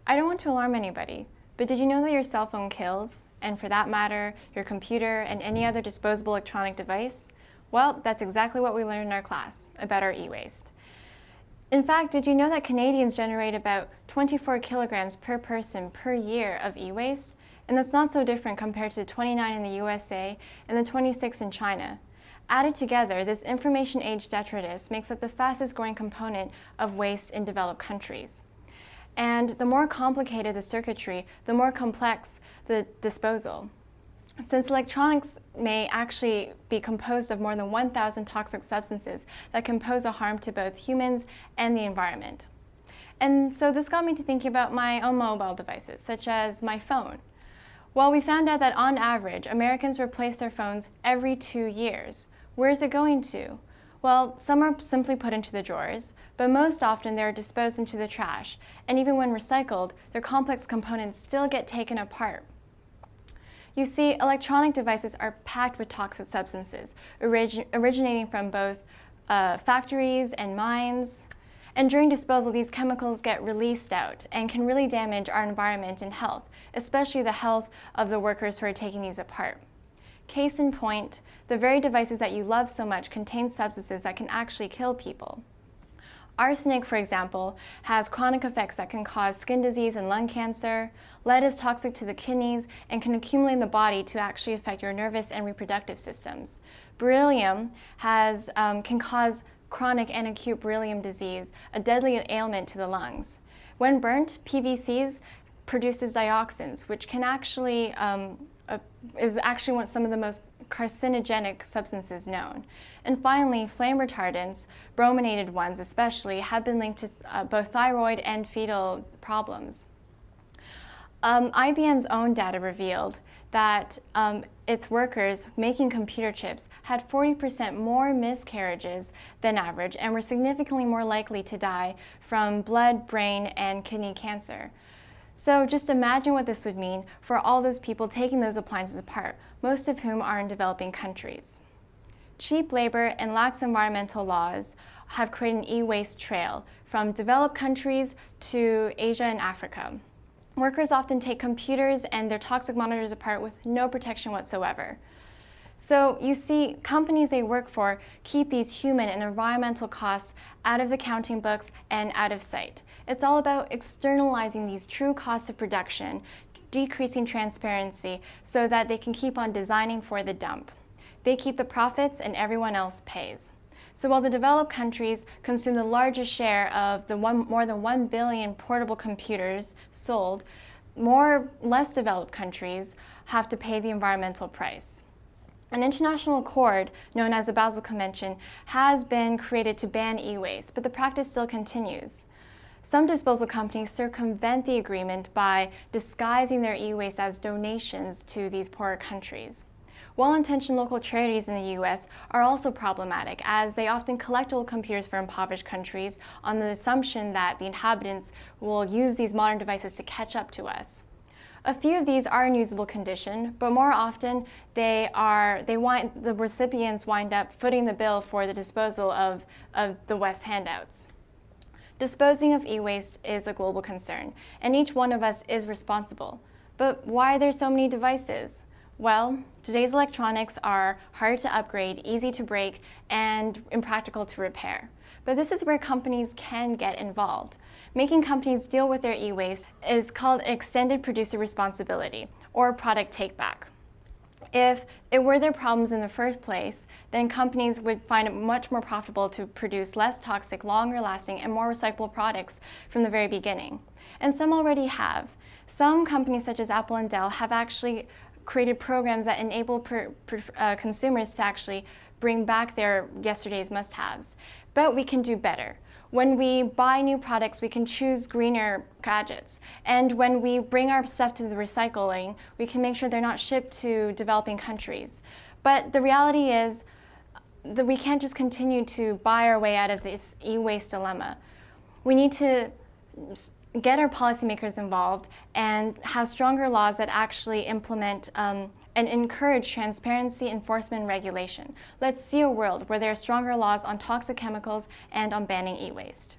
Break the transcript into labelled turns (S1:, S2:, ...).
S1: I don't want to alarm anybody, but did you know that your cell phone kills, and for that matter, your computer and any other disposable electronic device? Well, that's exactly what we learned in our class about our e-waste. In fact, did you know that Canadians generate about 24 kilograms per person per year of e-waste? And that's not so different compared to the 29 in the USA and the 26 in China. Added together, this information age detritus makes up the fastest growing component of waste in developed countries. And the more complicated the circuitry, the more complex the disposal. Since electronics may actually be composed of more than 1,000 toxic substances that can pose a harm to both humans and the environment. And so this got me to thinking about my own mobile devices, such as my phone. Well, we found out that on average, Americans replace their phones every 2 years. Where is it going to? Well, some are simply put into the drawers, but most often they're disposed into the trash, and even when recycled, their complex components still get taken apart. You see, electronic devices are packed with toxic substances, originating from both factories and mines. And during disposal, these chemicals get released out and can really damage our environment and health, especially the health of the workers who are taking these apart. Case in point, the very devices that you love so much contain substances that can actually kill people. Arsenic, for example, has chronic effects that can cause skin disease and lung cancer. Lead is toxic to the kidneys and can accumulate in the body to actually affect your nervous and reproductive systems. Beryllium can cause chronic and acute beryllium disease, a deadly ailment to the lungs. When burnt, PVCs produces dioxins, which can actually is actually some of the most carcinogenic substances known. And finally, flame retardants, brominated ones especially, have been linked to both thyroid and fetal problems. IBM's own data revealed that its workers making computer chips had 40% more miscarriages than average and were significantly more likely to die from blood, brain, and kidney cancer. So just imagine what this would mean for all those people taking those appliances apart, most of whom are in developing countries. Cheap labor and lax environmental laws have created an e-waste trail from developed countries to Asia and Africa. Workers often take computers and their toxic monitors apart with no protection whatsoever. So you see, companies they work for keep these human and environmental costs out of the counting books and out of sight. It's all about externalizing these true costs of production, decreasing transparency so that they can keep on designing for the dump. They keep the profits and everyone else pays. So while the developed countries consume the largest share of the more than 1 billion portable computers sold, less developed countries have to pay the environmental price. An international accord, known as the Basel Convention, has been created to ban e-waste, but the practice still continues. Some disposal companies circumvent the agreement by disguising their e-waste as donations to these poorer countries. Well-intentioned local charities in the US are also problematic, as they often collect old computers for impoverished countries on the assumption that the inhabitants will use these modern devices to catch up to us. A few of these are in usable condition, but more often the recipients wind up footing the bill for the disposal of the West handouts. Disposing of e-waste is a global concern, and each one of us is responsible. But why are there so many devices? Well, today's electronics are hard to upgrade, easy to break, and impractical to repair. But this is where companies can get involved. Making companies deal with their e-waste is called extended producer responsibility, or product take-back. If it were their problems in the first place, then companies would find it much more profitable to produce less toxic, longer-lasting, and more recyclable products from the very beginning. And some already have. Some companies, such as Apple and Dell, have actually created programs that enable consumers to actually bring back their yesterday's must-haves. But we can do better. When we buy new products, we can choose greener gadgets. And when we bring our stuff to the recycling, we can make sure they're not shipped to developing countries. But the reality is that we can't just continue to buy our way out of this e-waste dilemma. We need to get our policymakers involved and have stronger laws that actually implement and encourage transparency, enforcement, and regulation. Let's see a world where there are stronger laws on toxic chemicals and on banning e-waste.